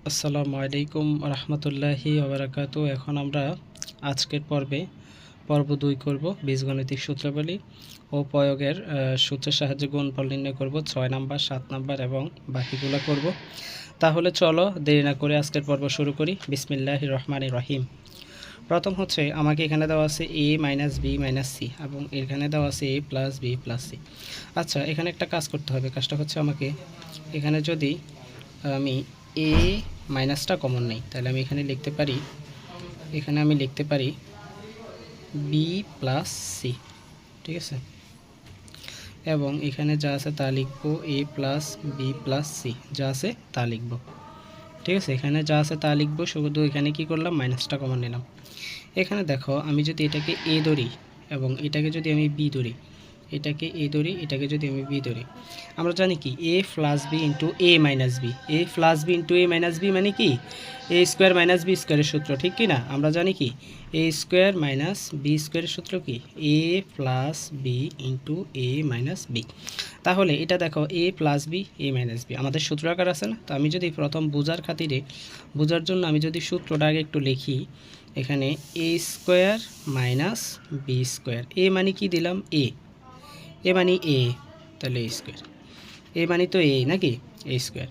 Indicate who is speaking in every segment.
Speaker 1: আসসালামু আলাইকুম রহমতুল্লাহি ওবারাকাতু। এখন আমরা আজকের পর্ব 2 করব। বীজগণিতিক সূত্রাবলী ও প্রয়োগের সূত্রের সাহায্যে গুণফল নির্ণয় করব। 6 নাম্বার, 7 নাম্বার এবং বাকিগুলো করব। তাহলে চলো দেরি না করে আজকের পর্ব শুরু করি। বিসমিল্লাহির রহমানির রহিম। প্রথম হচ্ছে আমাকে এখানে দেওয়া আছে a minus B minus C এবং এখানে দেওয়া আছে a plus B plus C. আচ্ছা, এখানে একটা কাজ করতে হবে। কাজটা হচ্ছে আমাকে এখানে যদি আমি a মাইনাসটা কমন নেই, তাহলে আমি এখানে লিখতে পারি বি প্লাস সি, ঠিক আছে। এবং এখানে যা আছে তা লিখবো a plus B plus C, যা আছে তা লিখবো, ঠিক আছে। এখানে যা আছে তা লিখবো, শুধু এখানে কি করলাম, মাইনাসটা কমন নিলাম। এখানে দেখো, আমি যদি এটাকে a ধরি এবং এটাকে যদি আমি b ধরি, এটাকে a ধরি, এটাকে যদি আমি b ধরি, আমরা জানি কি a plus B into a minus B, a plus B into a minus B মানে কি a স্কোয়ার মাইনাস বি স্কোয়ারের সূত্র, ঠিক কি না? আমরা জানি কি a স্কোয়ার মাইনাস বি স্কোয়ারের সূত্র কি a plus B into a minus B. তাহলে এটা দেখো a plus B a minus B আমাদের সূত্র আকার আছে না? তো আমি যদি প্রথম বোঝার জন্য আমি যদি সূত্রটা আগে একটু লিখি, এখানে a square minus B square, a মানে কি দিলাম a মানে a, তাহলে a স্কোয়ার, a মানে তো a নাকি, a স্কোয়ার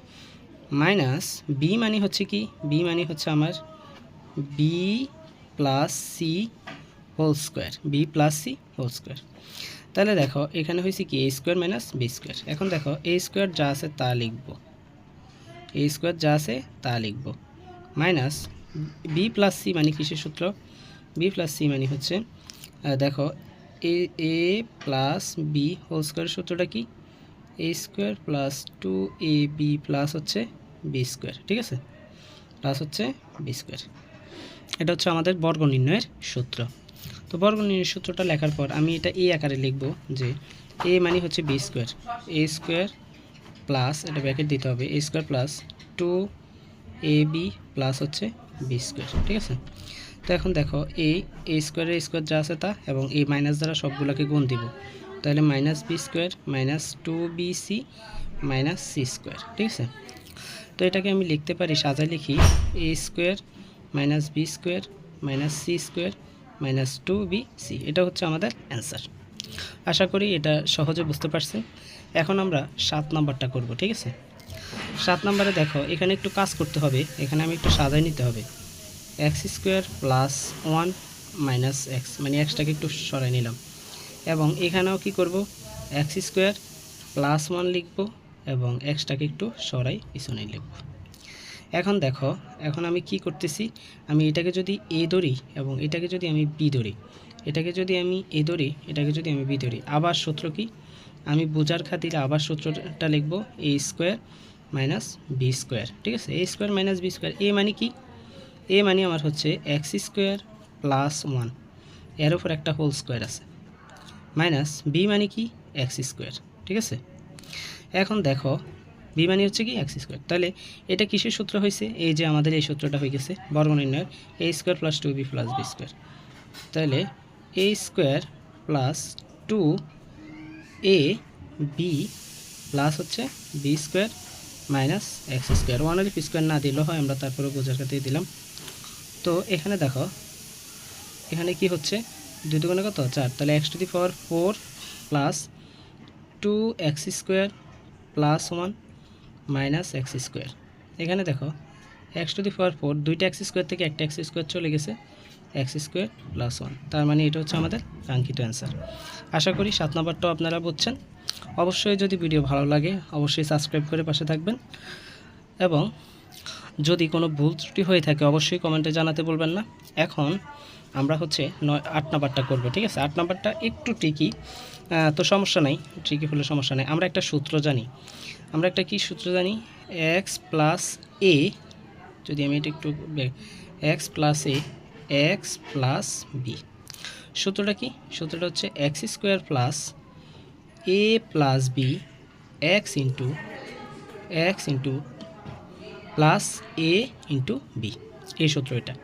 Speaker 1: মাইনাস বি মানে হচ্ছে কি, বি মানে হচ্ছে আমার B plus C whole square, B plus C whole square. তাহলে দেখো এখানে হয়েছে কি a square minus B square. এখন দেখো a স্কোয়ার যা আছে তা লিখবো, a স্কোয়ার যা আছে তা লিখবো, মাইনাস বি প্লাস সি মানে কিসের সূত্র, বি প্লাস সি মানে হচ্ছে দেখো এ প্লাস বি হোল স্কোয়ার সূত্রটা কি a square plus 2ab plus হচ্ছে বি স্কোয়ার, ঠিক আছে, প্লাস হচ্ছে বি স্কোয়ার। এটা হচ্ছে আমাদের বর্গ নির্ণয়ের সূত্র। তো বর্গ নির্ণয়ের সূত্রটা লেখার পর আমি এটা a আকারে লিখব, যে a মানে হচ্ছে B square, a square plus, এটা ব্র্যাকেট দিতে হবে, a square plus 2ab plus হচ্ছে বি স্কোয়ার, ঠিক আছে। তো এখন দেখো a স্কোয়ারের স্কোয়ার যা আছে তা, এবং এই মাইনাস দ্বারা সবগুলোকে গুণ দিব, তাহলে minus B square minus 2bc minus C square, ঠিক আছে। তো এটাকে আমি লিখতে পারি, সাজায় লিখি a square minus B square minus C square minus 2bc। এটা হচ্ছে আমাদের অ্যান্সার। আশা করি এটা সহজে বুঝতে পারছেন। এখন আমরা 7 নাম্বারটা করব, ঠিক আছে। 7 নাম্বারে দেখো এখানে একটু কাজ করতে হবে, এখানে আমি একটু সাজায় নিতে হবে। X square plus 1 minus x, মানে এক্সটাকে একটু সরাই নিলাম, এবং এখানেও কি করব, এক্স স্কোয়ার প্লাস 1 লিখব এবং এক্সটাকে একটু সরাই পিছনে লিখব। এখন দেখো, এখন আমি কি করতেছি, আমি এটাকে যদি এ ধরি এবং এটাকে যদি আমি বি ধরি, এটাকে যদি আমি এ ধরি, এটাকে যদি আমি বি ধরি, আবার সূত্র কি, আমি বোঝার খাতিরে আবার সূত্রটা লিখব, এ স্কোয়ার মাইনাস বি স্কোয়ার, ঠিক আছে। এ স্কোয়ার মাইনাস বি স্কোয়ার, এ মানে কি, এ মানে আমার হচ্ছে এক্স স্কোয়ার প্লাস 1, এর উপর একটা হোল স্কোয়ার আছে, মাইনাস বি মানে কি এক্স স্কোয়ার, ঠিক আছে। এখন দেখো বি মানে হচ্ছে কি এক্স স্কোয়ার, তাহলে এটা কিসের সূত্র হয়েছে, এই যে আমাদের এই সূত্রটা হয়ে গেছে বর্গ নির্ণয়ের, a square plus 2b plus B square. তাহলে a square plus 2ab plus হচ্ছে B square minus x square, ওয়ানের স্কোয়ার না দিলেও হয়, আমরা তারপরে বোঝার খাতিরে দিলাম। তো এখানে দেখো, এখানে কি হচ্ছে, 2 দুগুণে কত 4, তাহলে x to the power 4 plus 2x square plus 1 minus x square. এখানে দেখো x টু দি পাওয়ার 4, দুইটা এক্স স্কোয়ার থেকে একটা এক্স স্কোয়ার চলে গেছে, এক্স স্কোয়ার প্লাস 1, তার মানে এটা হচ্ছে আমাদের কাঙ্ক্ষিত অ্যান্সার। আশা করি 7 নম্বরটাও আপনারা বুঝছেন। অবশ্যই যদি ভিডিও ভালো লাগে অবশ্যই সাবস্ক্রাইব করে পাশে থাকবেন, এবং যদি কোনো ভুল ত্রুটি হয়ে থাকে অবশ্যই কমেন্টে জানাতে বলবেন না। এখন আমরা হচ্ছে 8 নাম্বারটা করব, ঠিক আছে। 8 নাম্বারটা একটু ট্রিকি, তো সমস্যা নাই, ট্রিকি হলে সমস্যা নেই। আমরা একটা সূত্র জানি, আমরা একটা কি সূত্র জানি, এক্স প্লাস এ, যদি আমি এটা একটু x plus a x plus b. সূত্রটা কি, সূত্রটা হচ্ছে x square plus a plus b x into plus a into b, এই সূত্র এটা।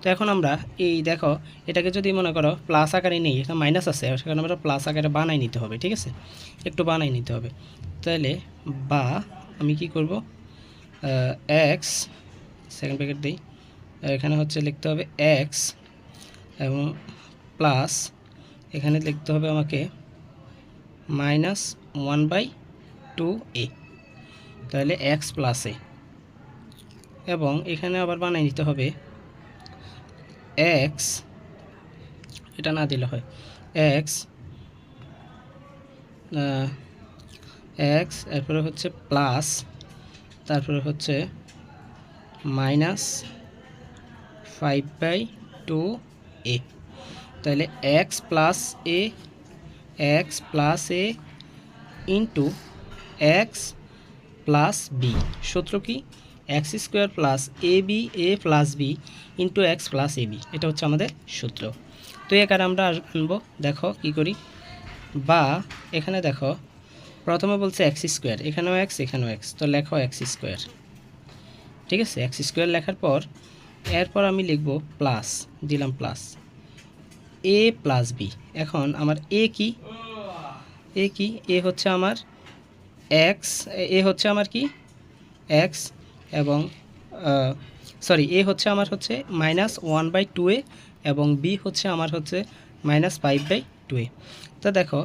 Speaker 1: তো এখন আমরা এই দেখো, এটাকে যদি মনে করো প্লাস আকারে নেই, এখানে মাইনাস আছে, সেখানে আমরা প্লাস আকারে বানাই নিতে হবে, ঠিক আছে, একটু বানাই নিতে হবে। তাহলে বা আমি কি করব, এক্স সেকেন্ড ব্র্যাকেট দিই, এখানে হচ্ছে লিখতে হবে এক্স এবং প্লাস এখানে লিখতে হবে আমাকে -1/2a, তাহলে এক্স প্লাস এ। এবং এখানে আবার বানিয়ে নিতে হবে এক্স, এটা না দিলে হয় এক্স এক্স, এরপরে হচ্ছে প্লাস, তারপরে হচ্ছে -5/2a, তাহলে x plus a into x plus b. সূত্র কি? X square plus a plus B into x plus a b, এটা হচ্ছে আমাদের সূত্র। তো এখানে আমরা আনবো, দেখো কি করি। বা এখানে দেখো প্রথমে বলছে এক্স স্কোয়ার, এখানেও এক্স এখানেও এক্স, তো লেখো এক্স স্কোয়ার, ঠিক আছে। এক্স স্কোয়ার লেখার পর এরপর আমি লিখব প্লাস, দিলাম প্লাস এ প্লাস বি। এখন আমার এ কি? এ হচ্ছে আমার এক্স, এ হচ্ছে আমার কি এক্স, এবং সরি এ হচ্ছে আমার হচ্ছে -1/2a এবং বি হচ্ছে আমার হচ্ছে -5/2a। তো দেখো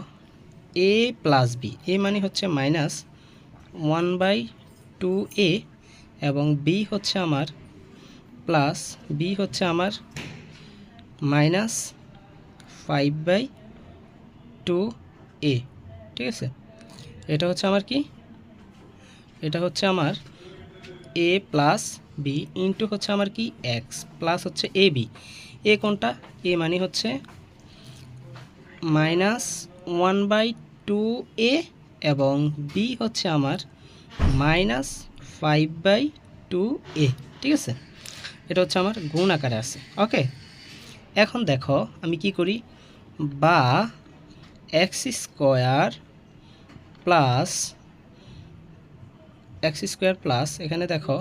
Speaker 1: এ প্লাস বি, এ মানে হচ্ছে -1/2a এবং বি হচ্ছে আমার প্লাস, বি হচ্ছে আমার -5/2a, ঠিক আছে। এটা হচ্ছে আমার কি? এটা হচ্ছে আমার এ প্লাস বি ইন্টু হচ্ছে আমার কি এক্স প্লাস হচ্ছে এ বি। এ কোনটা? এ মানে হচ্ছে -1/2a এবং বি হচ্ছে আমার -5/2a, ঠিক আছে। এটা হচ্ছে আমার গুণ আকারে আছে। ওকে, এখন দেখো আমি কি করি। বা এক্স স্কোয়ার প্লাস এখানে দেখো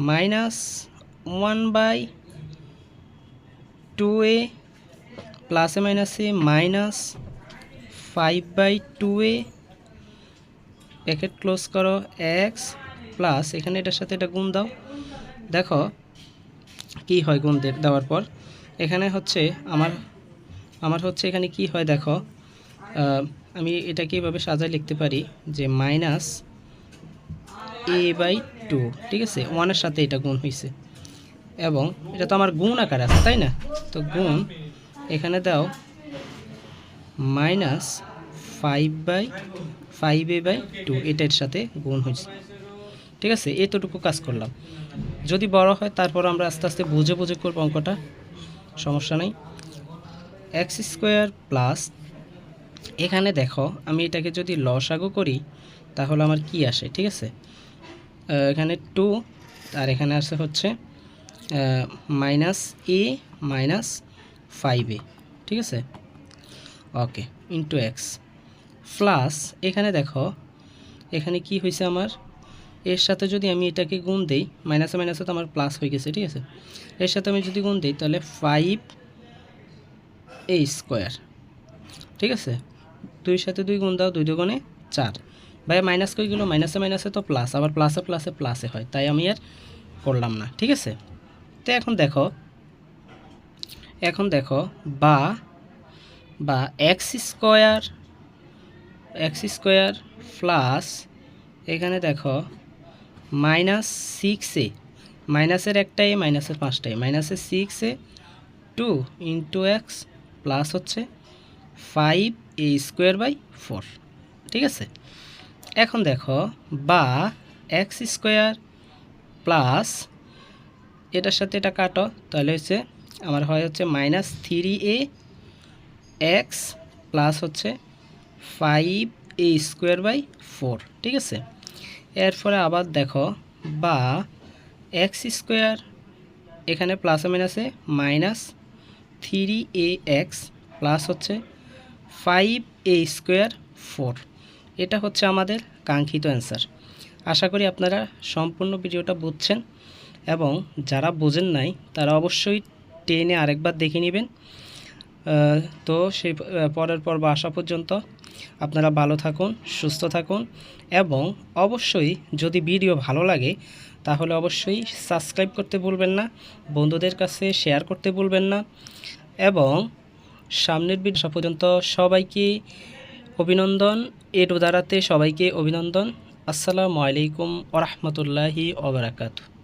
Speaker 1: -1/2a প্লাসে মাইনাসে -5/2a, ব্র্যাকেট ক্লোজ করো, এক্স প্লাস এখানে এটার সাথে এটা গুণ দাও। দেখো কি হয় গুণ দেওয়ার পর। এখানে হচ্ছে আমার হচ্ছে এখানে কি হয় দেখো, আমি এটাকে এইভাবে সাজায় লিখতে পারি যে -a/2, ঠিক আছে। ওয়ানের সাথে এটা গুণ হয়েছে এবং এটা তো আমার গুণ আকার আছে, তাই না? তো গুণ এখানে দাও -5/2, এটার সাথে গুণ হয়েছে, ঠিক আছে। এতটুকু কাজ করলাম। যদি বড় হয় তারপর আমরা আস্তে আস্তে বুঝে বুঝে করবো অঙ্কটা, সমস্যা নেই। এক্স স্কোয়ার প্লাস এখানে দেখো আমি এটাকে যদি লসাগু করি তাহলে আমার কি আসে, ঠিক আছে। এখানে 2 আর এখানে আসে হচ্ছে -a-5a, ঠিক আছে। ওকে, ইন্টু এক্স প্লাস এখানে দেখো এখানে কি হয়েছে আমার, এর সাথে যদি আমি এটাকে গুণ দেই, মাইনাসে মাইনাসে তো আমার প্লাস হয়ে গেছে, ঠিক আছে। এর সাথে আমি যদি গুণ দিই তাহলে 5a স্কোয়ার, ঠিক আছে। 2 সাথে 2 গুণ দাও, 2 দুগুণে 4। ভাই মাইনাস কই গেল? মাইনাসে মাইনাসে তো প্লাস, আবার প্লাসে প্লাসে প্লাসে হয়, তাই আমি আর করলাম না, ঠিক আছে। তো এখন দেখো বা এক্স স্কোয়ার প্লাস এখানে দেখো -6a, মাইনাসের একটাই মাইনাসের 5টাই, -6a 2 ইন্টু এক্স প্লাস হচ্ছে 5a²/4, ঠিক আছে। এখন দেখো বা এক্স স্কোয়ার প্লাস এটার সাথে এটা কাটো, তাহলে হচ্ছে আমার হয় হচ্ছে -3a এক্স প্লাস হচ্ছে 5a²/4, ঠিক আছে। এরপরে আবার দেখো বা এক্স স্কোয়ার এখানে প্লাসে মাইনাসে -3ax প্লাস হচ্ছে 5a²/4, এটা হচ্ছে আমাদের কাঙ্ক্ষিত অ্যান্সার। আশা করি আপনারা সম্পূর্ণ ভিডিওটা বুঝছেন এবং যারা বোঝেন নাই তারা অবশ্যই টেনে আরেকবার দেখে নেবেন। তো সেই পরের পর্ব আসা পর্যন্ত আপনারা ভালো থাকুন, সুস্থ থাকুন এবং অবশ্যই যদি ভিডিও ভালো লাগে তাহলে অবশ্যই সাবস্ক্রাইব করতে ভুলবেন না, বন্ধুদের কাছে শেয়ার করতে ভুলবেন না। এবং সামনের ভিডিও পর্যন্ত সবাইকে অভিনন্দন, এডু দ্বারাতে সবাইকে অভিনন্দন। আসসালামু আলাইকুম ওয়া রাহমাতুল্লাহি ওয়া বারাকাতুহু।